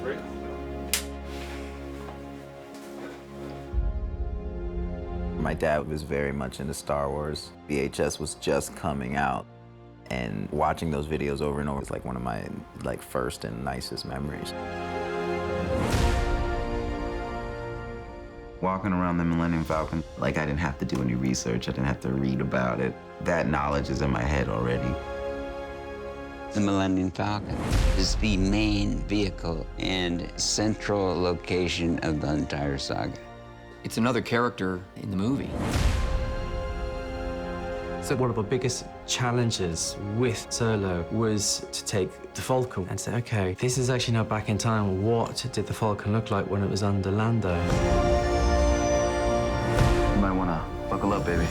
Great. My dad was very much into Star Wars. VHS was just coming out, and watching those videos over and over is like one of my first and nicest memories. Walking around the Millennium Falcon, I didn't have to do any research. I didn't have to read about it. That knowledge is in my head already. The Millennium Falcon is the main vehicle and central location of the entire saga. It's another character in the movie. So one of the biggest challenges with Solo was to take the Falcon and say, okay, this is actually now back in time. What did the Falcon look like when it was under Lando? You might want to buckle up, baby.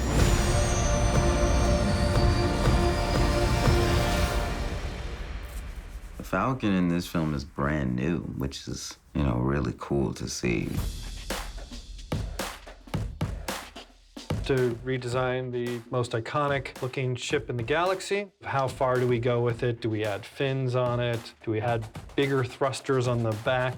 The Falcon in this film is brand new, which is, really cool to see. To redesign the most iconic looking ship in the galaxy. How far do we go with it? Do we add fins on it? Do we add bigger thrusters on the back?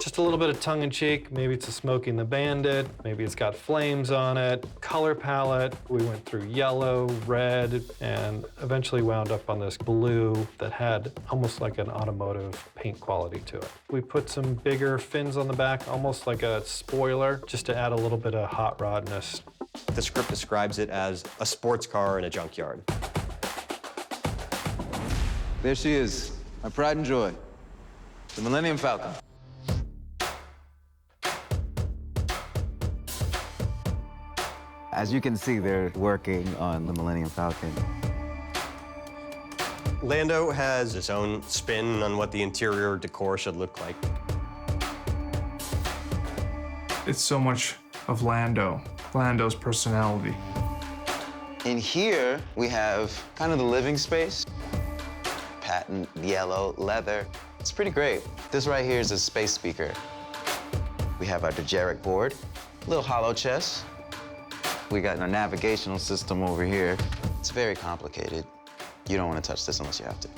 Just a little bit of tongue-in-cheek. Maybe it's a Smokey and the Bandit. Maybe it's got flames on it. Color palette, we went through yellow, red, and eventually wound up on this blue that had almost like an automotive paint quality to it. We put some bigger fins on the back, almost like a spoiler, just to add a little bit of hot rodness. The script describes it as a sports car in a junkyard. There she is, my pride and joy, the Millennium Falcon. As you can see, they're working on the Millennium Falcon. Lando has its own spin on what the interior decor should look like. It's so much of Lando's personality. In here, we have kind of the living space. Patent yellow leather. It's pretty great. This right here is a space speaker. We have our dejeric board, little hollow chest. We got our navigational system over here. It's very complicated. You don't want to touch this unless you have to.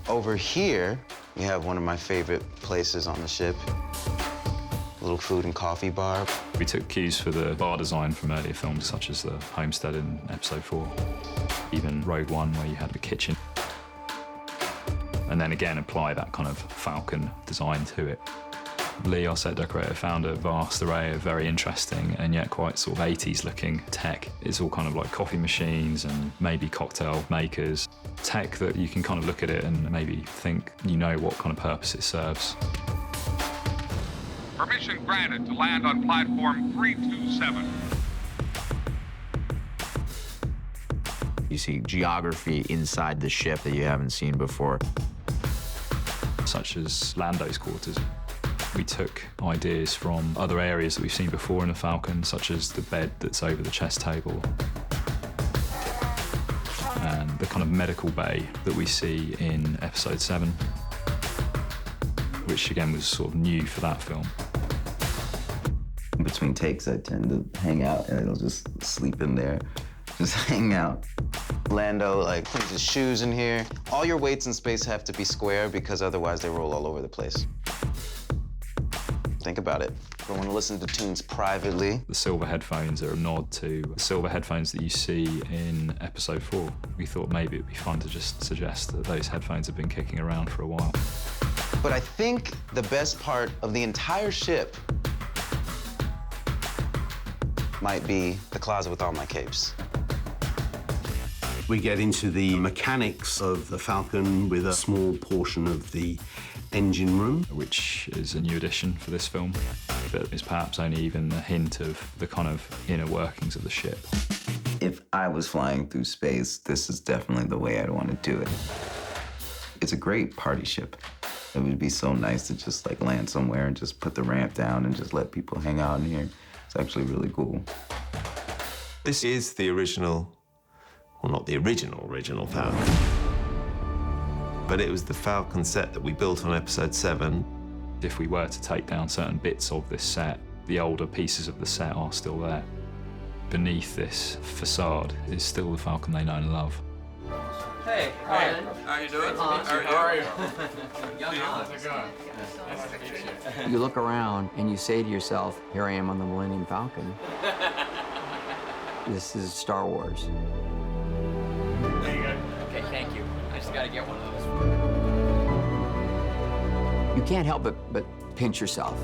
Over here, we have one of my favorite places on the ship. A little food and coffee bar. We took cues for the bar design from earlier films, such as the Homestead in Episode 4, even Rogue One, where you had the kitchen. And then again, apply that kind of Falcon design to it. Lee, our set decorator, found a vast array of very interesting and yet quite sort of 80s looking tech. It's all kind of like coffee machines and maybe cocktail makers. Tech that you can kind of look at it and maybe think you know what kind of purpose it serves. Permission granted to land on platform 327. You see geography inside the ship that you haven't seen before. Such as Lando's quarters. We took ideas from other areas that we've seen before in the Falcon, such as the bed that's over the chess table, and the kind of medical bay that we see in Episode 7, which again was sort of new for that film. In between takes, I tend to hang out and I'll just sleep in there, just hang out. Lando puts his shoes in here. All your weights in space have to be square because otherwise they roll all over the place. Think about it. I want to listen to tunes privately. The silver headphones are a nod to the silver headphones that you see in Episode 4. We thought maybe it'd be fun to just suggest that those headphones have been kicking around for a while. But I think the best part of the entire ship might be the closet with all my capes. We get into the mechanics of the Falcon with a small portion of the engine room, which is a new addition for this film, but is perhaps only even a hint of the kind of inner workings of the ship. If I was flying through space, this is definitely the way I'd want to do it. It's a great party ship. It would be so nice to just land somewhere and just put the ramp down and just let people hang out in here. It's actually really cool. This is the original, well, not the original Falcon, but it was the Falcon set that we built on Episode 7. If we were to take down certain bits of this set, the older pieces of the set are still there. Beneath this facade is still the Falcon they know and love. Hey, Ryan. How you doing? How are you? You look around and you say to yourself, here I am on the Millennium Falcon. This is Star Wars. There you go. Okay, thank you. I just gotta get one of those. You can't help but pinch yourself.